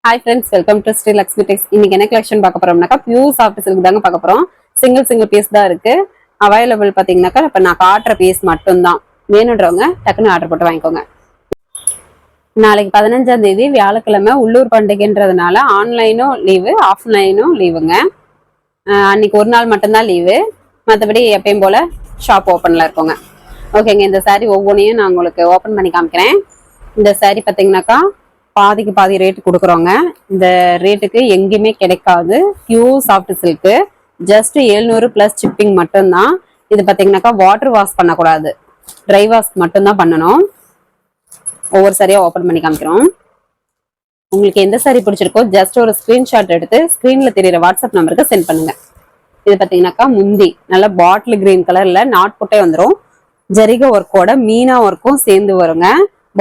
Hi friends, welcome to Sri Lakshmi Tex. இன்னைக்கு என்ன collection பார்க்க போறோம்னாக்கா பியூர் சாஃப்ட் சில்க் தாங்க பார்க்க போறோம். சிங்கிள் பீஸ் தான் இருக்கு. அவைலபிள் பாத்தீங்கன்னாக்கா இப்ப நான் காட்டுற பீஸ் மட்டும் தான். வேணுன்றவங்க டக்குன்னு ஆர்டர் போட்டு வாங்கிக்கோங்க. நாளைக்கு 15ஆம் தேதி வியாழக்கிழமை உள்ளூர் பண்டிகைன்றதுனால ஆன்லைனும் லீவு, ஆஃப்லைனும் லீவுங்க. அன்னைக்கு ஒரு நாள் மட்டும்தான் லீவு. மற்றபடி எப்பயும் போல ஷாப் ஓப்பன்ல இருக்குங்க. ஓகேங்க, இந்த சாரீ ஒவ்வொன்றையும் நான் உங்களுக்கு ஓப்பன் பண்ணி காமிக்கிறேன். இந்த சாரீ பார்த்தீங்கன்னாக்கா பாதிக்கு பாதி ரேட் கொடுக்குறோங்க. இந்த ரேட்டுக்கு எங்கேயுமே கிடைக்காது. Pure soft silk, just 700 plus shipping மட்டும்தான். இது பார்த்தீங்கன்னாக்கா வாட்டர் வாஷ் பண்ணக்கூடாது, ட்ரை வாஷ் மட்டும்தான் பண்ணணும். ஒவ்வொரு சாரியா ஓப்பன் பண்ணி காமிக்கிறோம். உங்களுக்கு எந்த சாரி பிடிச்சிருக்கோ ஜஸ்ட் ஒரு ஸ்கிரீன்ஷாட் எடுத்து ஸ்கிரீன்ல தெரியுற வாட்ஸ்அப் நம்பருக்கு சென்ட் பண்ணுங்க. இது பார்த்தீங்கன்னாக்கா முந்தி நல்ல பாட்டில் கிரீன் கலர்ல நாட் போட்டே வந்துடும். ஜரிகை ஒர்க்கோட மீனா ஒர்க்கும் சேர்ந்து வருங்க.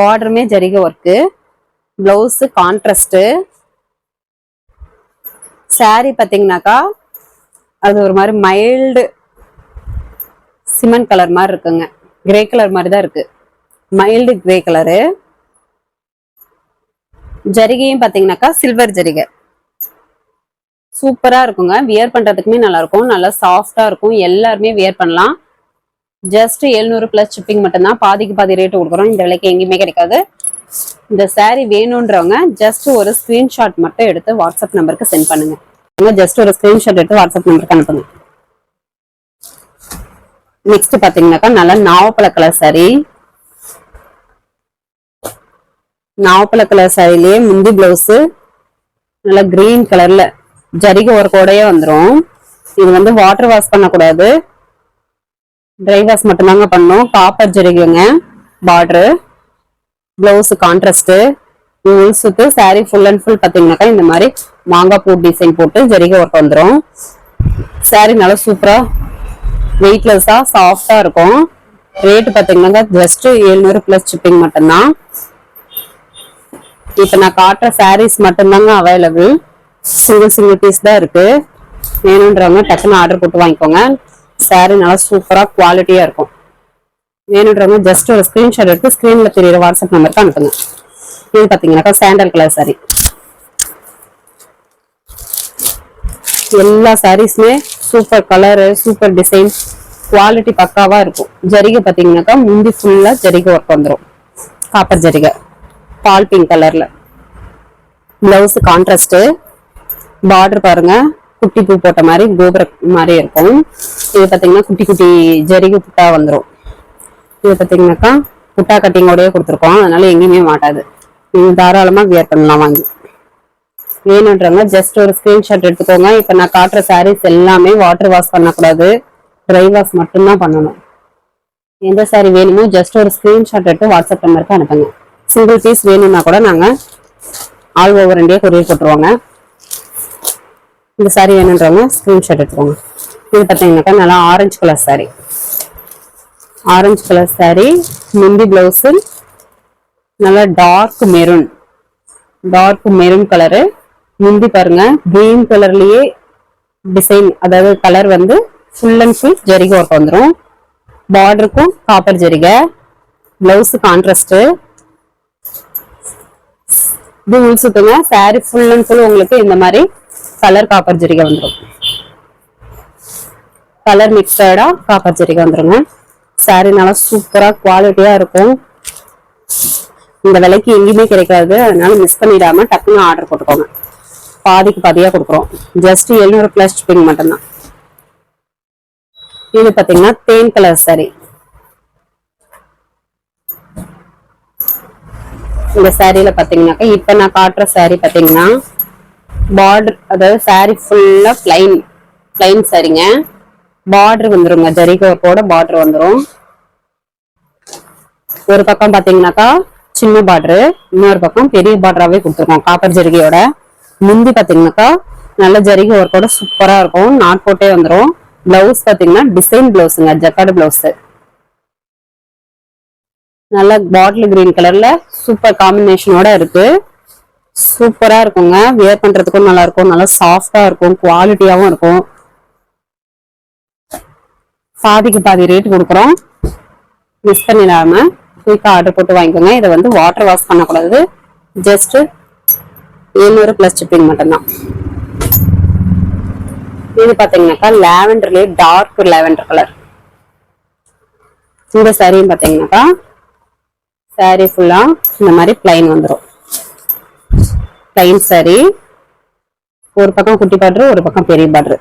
பார்டருமே ஜரிகை ஒர்க்கு. Blouse contrast. சாரி பாத்தீங்கன்னாக்கா அது ஒரு மாதிரி மைல்டு சிமெண்ட் கலர் மாதிரி இருக்குங்க. கிரே கலர் மாதிரி தான் இருக்கு, மைல்டு கிரே கலரு. ஜரிகையும் பாத்தீங்கன்னாக்கா சில்வர் ஜரிகை. சூப்பரா இருக்குங்க. வியர் பண்றதுக்குமே நல்லா இருக்கும், நல்லா சாஃப்டா இருக்கும். எல்லாருமே வியர் பண்ணலாம். ஜஸ்ட் 700 பிளஸ் ஷிப்பிங் மட்டும்தான். பாதிக்கு பாதி ரேட்டு கொடுக்குறோம். இந்த விலைக்கு எங்கேயுமே கிடைக்காது. இந்த சாரீ வேணும்ன்றவங்க ஜஸ்ட் ஒரு ஸ்கிரீன்ஷாட் மட்டும் எடுத்து வாட்ஸ்அப் நம்பருக்கு சென்ட் பண்ணுங்க. ஜஸ்ட் ஒரு ஸ்கிரீன்ஷாட் எடுத்து வாட்ஸ்அப் நம்பருக்கு அனுப்புங்க. நெக்ஸ்ட் பாத்தீங்கன்னாக்கா நல்லா நாவப்பழ கலர் சாரி. நாவப்பழ கலர் சாரிலேயே முந்தி பிளவுஸ் நல்லா கிரீன் கலர்ல ஜரிகை ஒர்க்கோடயே வந்துடும். இது வாட்டர் வாஷ் பண்ணக்கூடாது, ட்ரை வாஷ் மட்டும்தாங்க பண்ணணும். காப்பர் ஜரிகைங்க. Border, blouse contrast. சுத்து சாரி ஃபுல் அண்ட் ஃபுல் பாத்தீங்கன்னாக்கா இந்த மாதிரி மாங்காய் பூ டிசைன் போட்டு ஜரிகை ஒர்க் வந்துடும். சாரி நல்லா சூப்பரா வெயிட்லெஸ்ஸா சாஃப்டா இருக்கும். ரேட் பாத்தீங்கன்னாக்கா ஜஸ்ட் 700 பிளஸ் ஷிப்பிங் மட்டும்தான். இப்ப நான் காட்டுற சாரீஸ் மட்டும்தாங்க அவைலபிள். சிங்கிள் பீஸ் தான் இருக்கு. வேணுன்றவங்க டக்குன்னு ஆர்டர் போட்டு வாங்கிக்கோங்க. சாரி நல்லா சூப்பரா குவாலிட்டியா இருக்கும். வேணுன்றவங்க ஜஸ்ட் ஒரு ஸ்கிரீன்ஷாட் எடுத்து ஸ்கிரீன்ல தெரியுற வாட்ஸ்அப் நம்பருக்கு அனுப்புங்க. இது பாத்தீங்கன்னாக்கா சாண்டல் கலர் சாரி. எல்லா சாரீஸுமே super colour, super design, quality பக்காவா இருக்கும். ஜரிகை பாத்தீங்கன்னாக்கா முந்தி ஃபுல்லா ஜரிகை ஒர்க் வந்துடும். காப்பர் ஜரிகை, பால் பிங்க் கலர்ல. Blouse contrast. பார்டர் பாருங்க, குட்டி பூ போட்ட மாதிரி கோபுர மாதிரி இருக்கும். இது பாத்தீங்கன்னா குட்டி குட்டி ஜரிகை புட்டா வந்துடும். இது பாத்தீங்கன்னாக்கா புட்டா கட்டிங்கோடய கொடுத்துருக்கோம், அதனால எங்கேயுமே மாட்டாது. நீங்க தாராளமா வியர் பண்ணலாம் வாங்கி. வேணுன்றவங்க ஜஸ்ட் ஒரு ஸ்கிரீன்ஷாட் எடுத்துக்கோங்க. இப்ப நான் காட்டுற சாரீஸ் எல்லாமே வாட்டர் வாஷ் பண்ணக்கூடாது, ட்ரை வாஷ் மட்டும்தான் பண்ணணும். எந்த சாரி வேணுமோ ஜஸ்ட் ஒரு ஸ்கிரீன்ஷாட் எடுத்து வாட்ஸ்அப் நம்பருக்கு அனுப்புங்க. சிங்கிள் பீஸ் வேணும்னா கூட நாங்க ஆல் ஓவர் இந்தியா கொரியர் போட்டுருவாங்க. இந்த சாரி வேணுன்றவங்க ஸ்கிரீன்ஷாட் எடுத்துக்கோங்க. இது பாத்தீங்கன்னாக்கா நல்லா orange colour sari. Orange colour sari, முந்தி பிளவுஸ் நல்லா டார்க் மெரூன் கலரு. முந்தி பாருங்க கிரீன் கலர்லயே டிசைன், அதாவது கலர் ஃபுல் அண்ட் ஃபுல் ஜரிகை ஒர்க் வந்துடும். பார்டருக்கும் காப்பர் ஜரிகை. Blouse contrast. இது உள் சுத்துங்க. சாரி ஃபுல் அண்ட் ஃபுல் உங்களுக்கு இந்த மாதிரி கலர் காப்பர் ஜரிகை வந்துடும். கலர் மிக்சடா காப்பர் ஜரிகை வந்துருங்க. சாரி நல்லா சூப்பரா குவாலிட்டியா இருக்கும். இந்த விலைக்கு எங்கேயுமே கிடைக்காது, அதனால மிஸ் பண்ணிடாம டக்குன்னு ஆர்டர் போட்டுக்கோங்க. பாதிக்கு பாதியா கொடுக்குறோம். ஜஸ்ட் 700 பிளஸ் ஷிப்பிங் மட்டும்தான். இது பாத்தீங்கன்னா தேன் கலர் சாரி. இந்த சாரியில பாத்தீங்கன்னாக்கா இப்ப நான் காட்டுற சாரி பாத்தீங்கன்னா பார்டர், அதாவது சாரி ஃபுல்லா பிளைன் சாரிங்க. பார்டர் வந்துருங்க, ஜரிகை ஒர்க்கோட பார்டர் வந்துடும். ஒரு பக்கம் பாத்தீங்கன்னாக்கா சின்ன பார்டரு, இன்னொரு பக்கம் பெரிய பார்டராவே கொடுத்துருக்கோம் காப்பர் ஜரிகையோட. முந்தி பாத்தீங்கன்னாக்கா நல்ல ஜரிகை ஒர்க்கோட சூப்பரா இருக்கும், நாட் போட்டே வந்துடும். பிளவுஸ் பாத்தீங்கன்னா டிசைன் பிளவுஸுங்க, ஜக்கார்டு பிளவுஸ். நல்ல பாட்டில் கிரீன் கலர்ல சூப்பர் காம்பினேஷனோட இருக்கு. சூப்பரா இருக்குங்க. வியர் பண்றதுக்கும் நல்லா இருக்கும், நல்லா சாஃப்டா இருக்கும், குவாலிட்டியாவும் இருக்கும். பாதிக்கு பாதி ரேட் கொடுக்குறோம். மிஸ் பண்ணிடாம குயிக்கா ஆர்டர் போட்டு வாங்கிக்கோங்க. இதை வாட்டர் வாஷ் பண்ணக்கூடாது, ஜஸ்ட் 700 பிளஸ் ஷிப்பிங் மட்டும்தான். இது பாத்தீங்கன்னாக்கா லாவெண்டர்லயே டார்க் லாவெண்டர் கலர். இந்த சாரியும் பாத்தீங்கன்னாக்கா சாரி ஃபுல்லா இந்த மாதிரி பிளைன் வந்துடும். பிளைன் சாரி, ஒரு பக்கம் குட்டி பார்டர், ஒரு பக்கம் பெரிய பார்டர்.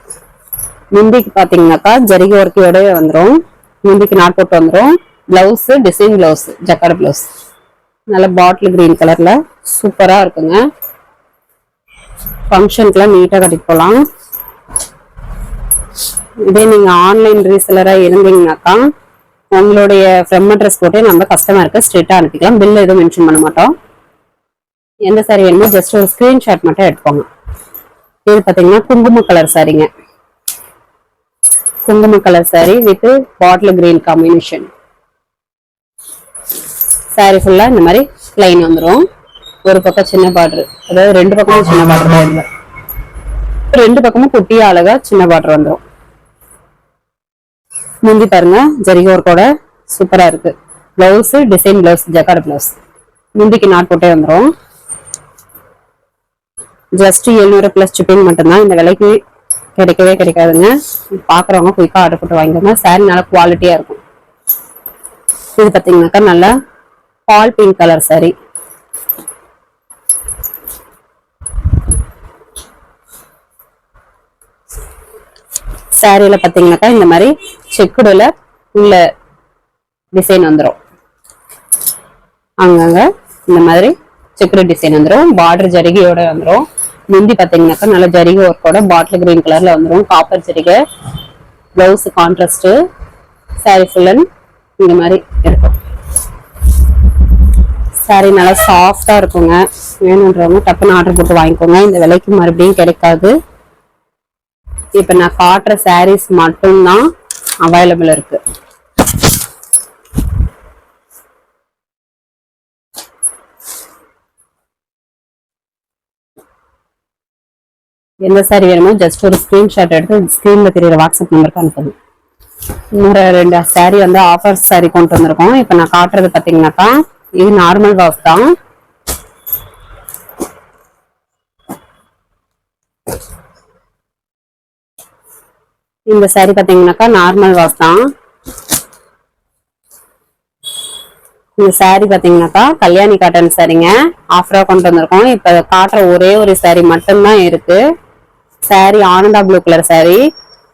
முந்திக்கு பாத்தீங்கன்னாக்கா ஜரிகை ஒர்க்கையோட வந்துடும். முந்திக்கு நாட் போட்டு வந்துடும். Blouse design blouse, jacquard blouse, நல்ல பாட்டில் கிரீன் கலர்ல சூப்பரா இருக்குங்க. ஃபங்க்ஷனுக்குலாம் நீட்டா கட்டிட்டு போகலாம். இதே நீங்க ஆன்லைன் ரீசெலரா இருந்தீங்கன்னாக்கா உங்களுடைய ஃப்ரம் அட்ரஸ் போட்டு நம்ம கஸ்டமருக்கு ஸ்ட்ரெயிட்டா அனுப்பிக்கலாம். பில் எதுவும் மென்ஷன் பண்ண மாட்டோம். எந்த சாரி வேணுமோ ஜஸ்ட் ஒரு ஸ்கிரீன்ஷாட் மட்டும் எடுத்துக்கோங்க. இது பாத்தீங்கன்னா குங்கும கலர் சாரிங்க. குங்கும colour sorry with bottle green combination. Sorry ஃபுல்லா இந்த மாதிரி பிளைன் வந்துடும். ஒரு பக்கம் சின்ன பார்டர், அதாவது ரெண்டு பக்கமும் சின்ன பார்டர் தான் இல்லை, ரெண்டு பக்கமும் குட்டியா அழகா சின்ன பார்டர் வந்துடும். முந்தி பாருங்க ஜரிகை ஒர்க்கோட சூப்பரா இருக்கு. Blouse design blouse, jacquard blouse. முந்திக்கு நாட் போட்டே வந்துடும். ஜஸ்ட் 700 பிளஸ் ஷிப்பிங் மட்டும்தான். இந்த விலைக்கு கிடைக்கவே கிடைக்காதுங்க. பாக்குறவங்க குயிக்கா ஆர்டர் போட்டு வாங்கிக்கோங்க. சாரி நல்லா குவாலிட்டியா இருக்கும். இது பாத்தீங்கன்னாக்கா நல்லா பால் பிங்க் கலர் சாரி. சாரியில பாத்தீங்கன்னாக்கா இந்த மாதிரி செக்குடுல உள்ள டிசைன் வந்துடும். அங்கங்க இந்த மாதிரி செக்குடு டிசைன் வந்துடும். பார்டர் ஜரிகையோட வந்துடும். முந்தி பாத்தீங்கன்னாக்கா நல்ல ஜரிகை ஒர்க்கோட பாட்டில் கிரீன் கலர்ல வந்துடும். காப்பர் ஜரிகை. Blouse contrast. சாரி ஃபுல்லன் இந்த மாதிரி இருக்கும். சாரி நல்லா சாஃப்டா இருக்குங்க. வேணுன்றவங்க டப்புன்னு ஆர்டர் போட்டு வாங்கிக்கோங்க. இந்த விலைக்கு மறுபடியும் கிடைக்காது. இப்ப நான் காட்டுற சாரீஸ் மட்டும்தான் அவைலபிள் இருக்கு. எந்த சாரி வேணுமோ ஜஸ்ட் ஒரு ஸ்கிரீன்ஷாட் எடுத்து ஸ்கிரீன்ல தெரியுற வாட்ஸ்அப் நம்பருக்கு அனுப்புங்க. இன்னொரு 2 சாரி வந்து ஆஃபர் சாரி கொண்டு வந்திருக்கோம். இப்ப நான் காட்டுறது பாத்தீங்கன்னாக்கா இது நார்மல் வாஷ் தான். இந்த சாரி பாத்தீங்கன்னாக்கா நார்மல் வாஷ் தான். இந்த சாரி பாத்தீங்கன்னாக்கா கல்யாணி காட்டன் சாரிங்க. ஆஃபரா கொண்டு வந்திருக்கோம். இப்ப காட்டுற ஒரே ஒரு சாரி மட்டும்தான் இருக்கு. Sari Ananda blue colour sari.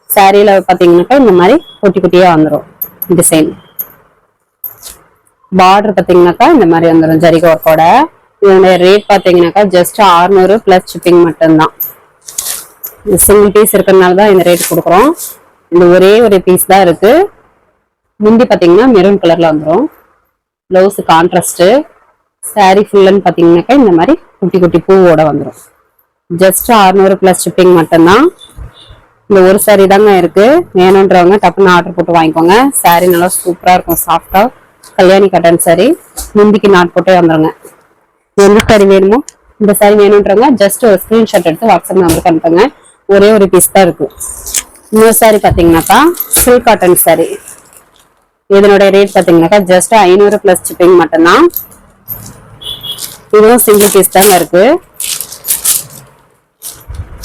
சாரியில பாத்தீங்கன்னாக்கா இந்த மாதிரி குட்டி குட்டியா வந்துடும் டிசைன். பார்டர் பாத்தீங்கன்னாக்கா இந்த மாதிரி வந்துடும் ஜரிகை ஒர்க்கோட. இதோட ரேட் பாத்தீங்கன்னாக்கா ஜஸ்ட் 600 பிளஸ் ஷிப்பிங் மட்டும்தான். சிங்கிள் பீஸ் இருக்கிறதுனால தான் இந்த ரேட் கொடுக்குறோம். இந்த ஒரே ஒரு பீஸ் தான் இருக்கு. முந்தி பாத்தீங்கன்னா மெரூன் கலர்ல வந்துடும். Blouse contrast. சாரி ஃபுல்லன்னு பாத்தீங்கன்னாக்கா இந்த மாதிரி குட்டி குட்டி பூவோட வந்துடும். ஜஸ்ட் 600 பிளஸ் ஷிப்பிங் மட்டும்தான். இந்த ஒரு சாரி தாங்க இருக்கு. வேணுன்றவங்க டப்புன்னு ஆர்டர் போட்டு வாங்கிக்கோங்க. சாரி நல்லா சூப்பரா இருக்கும், சாஃப்டா. கல்யாணி காட்டன் சாரி. முந்திக்கு நாட் போட்டே வந்துருங்க. எந்த சாரி வேணுமோ இந்த சாரி வேணுன்றவங்க ஜஸ்ட் ஒரு ஸ்கிரீன்ஷாட் எடுத்து வாட்ஸ்அப் நம்பருக்கு அனுப்புங்க. ஒரே ஒரு பீஸ் தான் இருக்கு. இன்னொரு சாரி பாத்தீங்கன்னாக்கா சில்க் காட்டன் சாரி. இதனோட ரேட் பாத்தீங்கன்னாக்கா ஜஸ்ட் 500 பிளஸ் ஷிப்பிங் மட்டும்தான். இதுவும் சிங்கிள் பீஸ் தாங்க இருக்கு.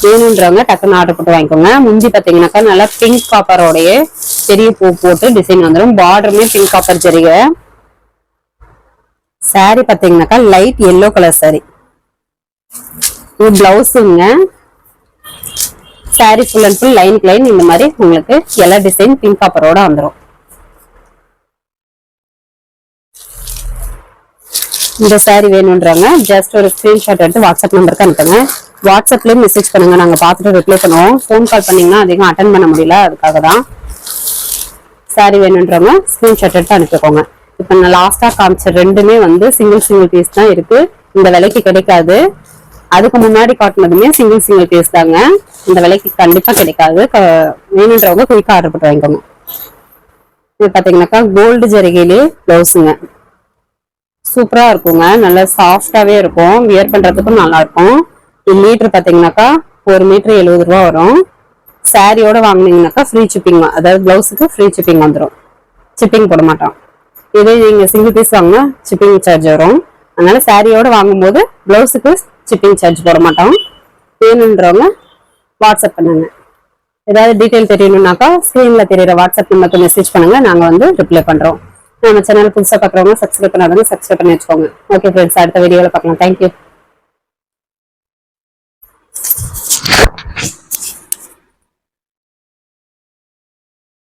வேணுன்றவங்க டக்குன்னு ஆர்டர் போட்டு வாங்கிக்கோங்க. முந்தி பாத்தீங்கன்னாக்கா நல்லா பிங்க் காப்பரோடைய பெரிய பூ போட்டு டிசைன் வந்துடும். பார்டருமே பிங்க் காப்பர் ஜரிகை. சாரி பாத்தீங்கன்னாக்கா லைட் எல்லோ கலர் சாரி. இது பிளவுஸுங்க. Sari full and full line line இந்த மாதிரி உங்களுக்கு எல்லா டிசைன் பிங்க் காப்பரோட வந்துடும். இந்த சாரி வேணும்ன்றாங்க ஜஸ்ட் ஒரு ஸ்கிரீன்ஷாட் எடுத்து வாட்ஸ்அப் நம்பருக்கு அனுப்புங்க. வாட்ஸ்அப்லயும் மெசேஜ் பண்ணுங்க, நாங்க பார்த்துட்டு ரிப்ளை பண்ணுவோம். ஃபோன் கால் பண்ணீங்கன்னா அதிகம் அட்டன் பண்ண முடியல, அதுக்காக தான். சாரி வேணுன்றவங்க ஸ்கிரீன்ஷாட் எடுத்து அனுப்பிக்கோங்க. இப்ப நான் லாஸ்டா காமிச்ச ரெண்டுமே வந்து சிங்கிள் பீஸ் தான் இருக்கு. இந்த விலைக்கு கிடைக்காது. அதுக்கு முன்னாடி காட்டினதுமே சிங்கிள் பீஸ் தாங்க. இந்த விலைக்கு கண்டிப்பா கிடைக்காது. வேணுன்றவங்க குயிக்கா ஆர்டர் போட்டு வாங்கிக்கோங்க. இது பாத்தீங்கன்னாக்கா கோல்டு ஜரிகையிலே பிளவுஸுங்க. சூப்பரா இருக்குங்க. நல்லா சாஃப்டாவே இருக்கும். வியர் பண்றதுக்கும் நல்லா இருக்கும். மீட்டர் பாத்தீங்கன்னாக்கா 1 மீட்டர் 70 ரூபா வரும். சாரியோட வாங்கினீங்கன்னாக்கா ஃப்ரீ ஷிப்பிங், அதாவது பிளவுஸுக்கு ஃப்ரீ ஷிப்பிங் வந்துடும். ஷிப்பிங் போட மாட்டோம். இதே நீங்க சிங்கிள் பீஸ் வாங்கினா ஷிப்பிங் சார்ஜ் வரும். அதனால சாரியோட வாங்கும்போது பிளவுஸுக்கு ஷிப்பிங் சார்ஜ் போட மாட்டோம். வேணுன்றவங்க வாட்ஸ்அப் பண்ணுங்க. ஏதாவது டீட்டெயில் தெரியணும்னாக்கா ஸ்க்ரீன்ல தெரியுற வாட்ஸ்அப் நம்பருக்கு மெசேஜ் பண்ணுங்க, நாங்க வந்து ரிப்ளை பண்றோம். நம்ம சேனல் புதுசா பாக்குறவங்க சப்ஸ்கிரைப் பண்ணாதவங்க சப்ஸ்கிரைப் பண்ணி வச்சுக்கோங்க. ஓகே ஃப்ரெண்ட்ஸ், அடுத்த வீடியோல பார்க்கலாம். தேங்க்யூ.